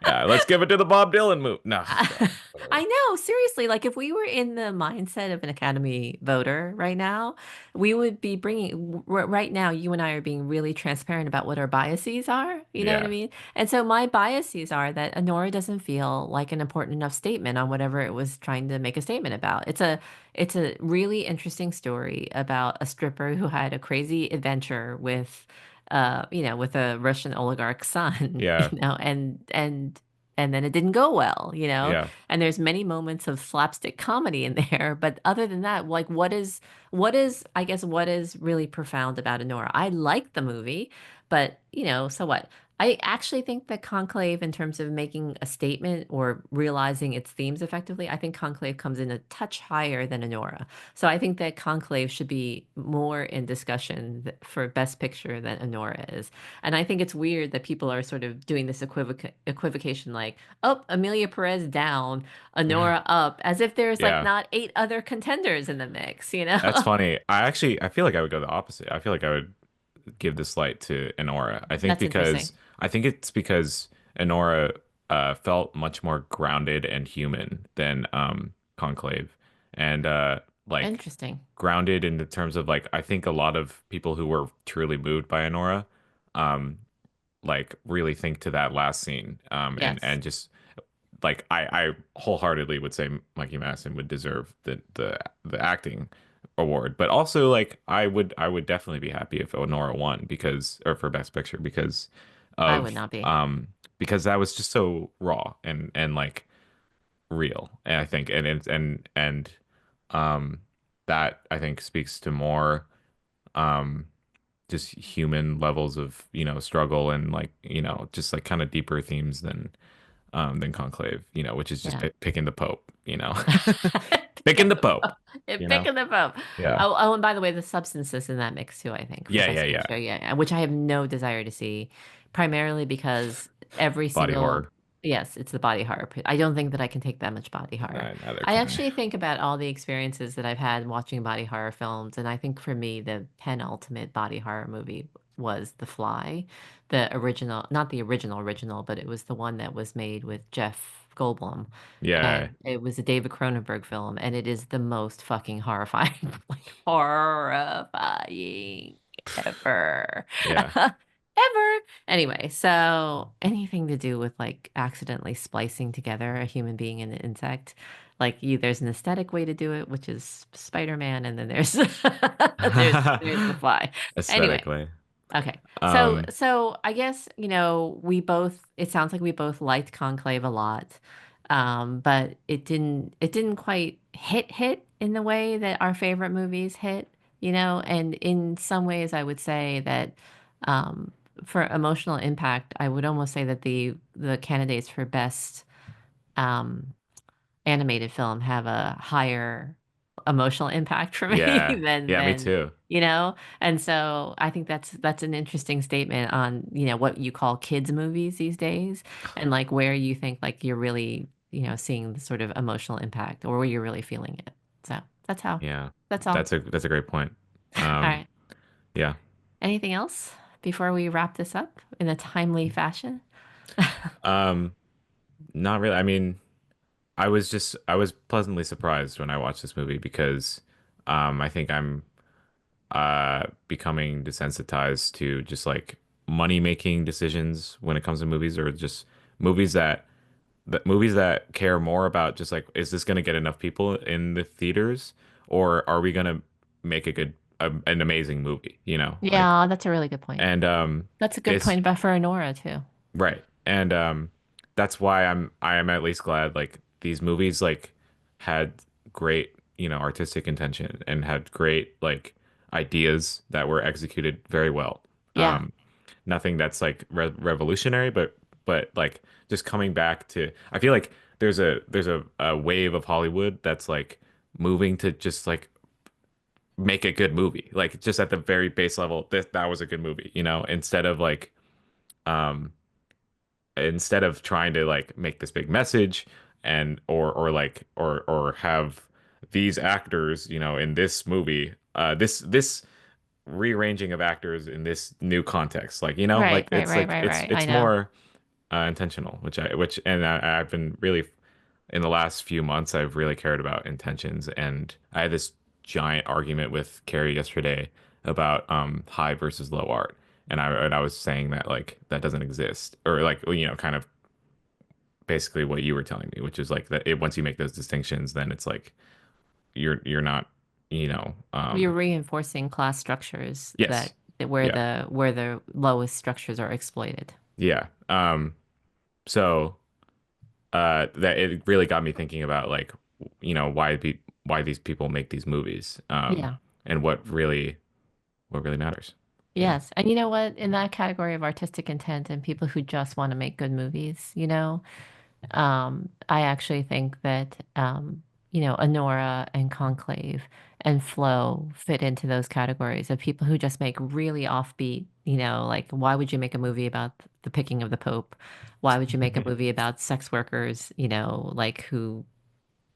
yeah, let's give it to the Bob Dylan move. No, God, I whatever. know, seriously. Like, if we were in the mindset of an Academy voter right now, we would be right now, you and I are being really transparent about what our biases are. You know what I Yeah, mean? And so, my biases are that Honora doesn't feel like an important enough statement on whatever it was trying to make a statement about. It's a really interesting story about a stripper who had a crazy adventure with, with a Russian oligarch's son, yeah, and then it didn't go well, yeah, and there's many moments of slapstick comedy in there, but other than that, like what is I guess what is really profound about Honora? I like the movie, but so what? I actually think that Conclave, in terms of making a statement or realizing its themes effectively, I think Conclave comes in a touch higher than Honora. So I think that Conclave should be more in discussion for Best Picture than Honora is. And I think it's weird that people are sort of doing this equivocation like, oh, Amelia Perez down, Honora up, as if there's like yeah. not eight other contenders in the mix, you know? That's funny. I feel like I would go the opposite. I feel like I would give this light to Enora. That's interesting. I think it's because Enora felt much more grounded and human than Conclave, and like Interesting. grounded in the terms of like I think a lot of people who were truly moved by Enora, um, like really think to that last scene, Yes, and just like I wholeheartedly would say Mikey Madison would deserve the acting award, but also like I would definitely be happy if Honora won because or for Best Picture I would of not be. um because that was just so raw and like real, and I think and um that I think speaks to more um just human levels of struggle and like just like kind of deeper themes than Conclave, which is just Yeah. picking the Pope, Picking picking the the Pope, Pope. And you know? picking the Pope. Yeah. Oh, and by the way, the substances in that mix too, I think, for Yeah, yeah, Best yeah. Picture. Yeah, which I have no desire to see, primarily because every Body single, horror. yes, it's the body horror. I don't think that I can take that much body horror. Neither I can I. actually think about all the experiences that I've had watching body horror films, and I think for me, the penultimate body horror movie was The Fly, the original, not the original, but it was the one that was made with Jeff Goldblum. Yeah, And it was a David Cronenberg film, and it is the most fucking horrifying, like horrifying ever. yeah. Ever. Anyway, so anything to do with like accidentally splicing together a human being and an insect, like there's an aesthetic way to do it, which is Spider-Man, and then there's there's the fly. Anyway, Aesthetically. okay. So Um, so I guess, we both it sounds like we both liked Conclave a lot. But it didn't quite hit. in the way that our favorite movies hit, you know, and in some ways I would say that um, for emotional impact, I would almost say that the candidates for best um, animated film have a higher emotional impact for me Yeah. than Yeah, me too. you know. And so I think that's an interesting statement on, you know, what you call kids movies these days and like where you think like you're really, you know, seeing the sort of emotional impact or where you're really feeling it. So that's how. Yeah. That's all. That's a great point. All Um, right. yeah. Anything else before we wrap this up in a timely fashion? Um, Not really. I mean, I was pleasantly surprised when I watched this movie because I think I'm becoming desensitized to just like money making decisions when it comes to movies or just movies movies that care more about just like is this going to get enough people in the theaters or are we going to make a an amazing movie, you know? Like Yeah, that's a really good point. and That's a good base point about for Nora too. right. And that's why I am at least glad like these movies like had great, you know, artistic intention and had great like ideas that were executed very well. Yeah. Nothing that's like revolutionary, but like just coming back to I feel like there's a wave of Hollywood that's like moving to just like make a good movie. Like just at the very base level, that was a good movie, you know, um instead of trying to like make this big message and or have these actors, you know, in this movie, this rearranging of actors in this new context, like you know, Right, right, right, right, right. I it's know. more intentional, which and I've been really in the last few months I've really cared about intentions, and I had this giant argument with Carrie yesterday about high versus low art. And I was saying that like that doesn't exist or like you know kind of basically what you were telling me, which is like that once you make those distinctions, then it's like you're not, you know, You're reinforcing class structures yes, yeah, where the lowest structures are exploited. yeah. So that it really got me thinking about like, you know, why these people make these movies, Yeah. and what really matters. Yeah, Yes. And you know what? In that category of artistic intent and people who just want to make good movies, you know, I actually think that, you know, Honora and Conclave and Flow fit into those categories of people who just make really offbeat, you know, like why would you make a movie about the picking of the Pope? Why would you make a movie about sex workers, you know, like who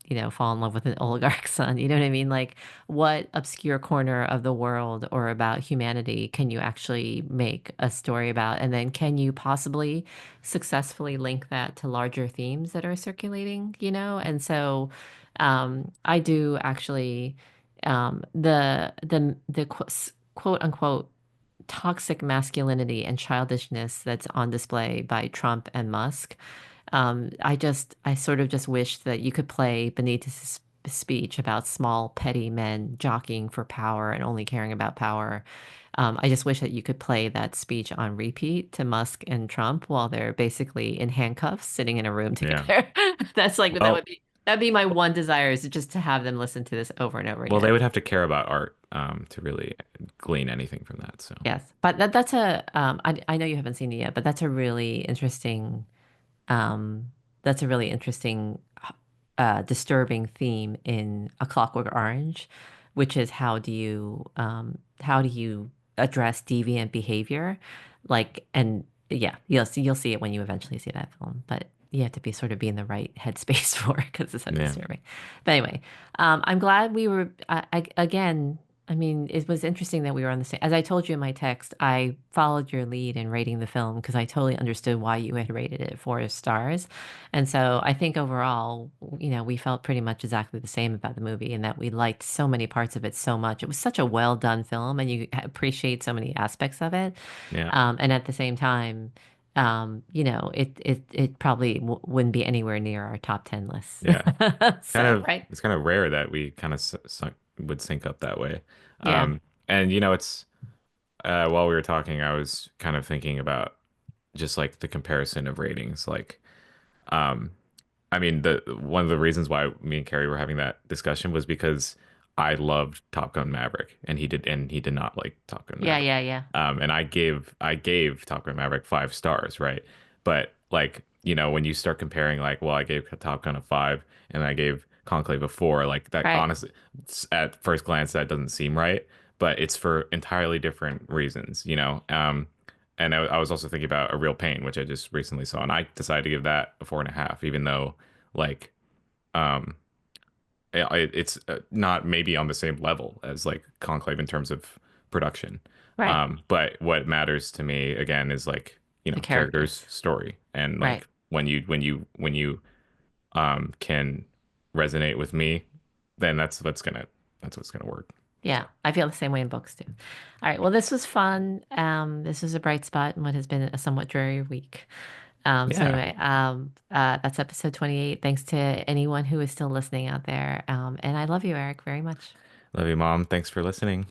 you know, fall in love with an oligarch's son. You know what I mean? Like, what obscure corner of the world or about humanity can you actually make a story about? And then can you possibly successfully link that to larger themes that are circulating, you know? And so I do actually quote unquote toxic masculinity and childishness that's on display by Trump and Musk. I sort of just wish that you could play Benitez's speech about small, petty men jockeying for power and only caring about power. I just wish that you could play that speech on repeat to Musk and Trump while they're basically in handcuffs sitting in a room yeah. together. That's like, Well, that'd be my one desire is just to have them listen to this over and over well, again. they would have to care about art to really glean anything from that. So Yes. But that's I know you haven't seen it yet, but Um, that's a really interesting, disturbing theme in A Clockwork Orange, which is how do you address deviant behavior? Like, and yeah, you'll see it when you eventually see that film, but you have to be sort of be in the right headspace for it because it's so yeah, disturbing. But anyway, I'm glad we were, again, I mean, it was interesting that we were on the same. As I told you in my text, I followed your lead in rating the film because I totally understood why you had rated it 4 stars. And so I think overall, you know, we felt pretty much exactly the same about the movie and that we liked so many parts of it so much. It was such a well done film and you appreciate so many aspects of it. yeah, And at the same time, you know, it probably w wouldn't be anywhere near our top 10 lists. yeah. So, right? It's kind of rare that we kind of would sync up that way. Yeah. And you know, it's while we were talking, I was kind of thinking about just like the comparison of ratings, like. I mean, the one of the reasons why me and Carrie were having that discussion was because I loved Top Gun Maverick, and he did not like Top Gun Yeah, Maverick. yeah, yeah. And I gave Top Gun Maverick 5 stars, right? But like, when you start comparing, like, well, I gave Top Gun a 5, and I gave Conclave a 4, like that. Right, Honestly, at first glance, that doesn't seem right, but it's for entirely different reasons. And I was also thinking about A Real Pain, which I just recently saw, and I decided to give that a 4.5, even though like um it's not maybe on the same level as like Conclave in terms of production. right. But what matters to me again is like, The characters, characters. story, and Right. like when you can resonate with me, then that's what's gonna work. So Yeah, I feel the same way in books too. All right. Well, this was fun. This was a bright spot in what has been a somewhat dreary week. So yeah, anyway, that's episode 28. Thanks to anyone who is still listening out there. And I love you, Eric, very much. love you, Mom. Thanks for listening.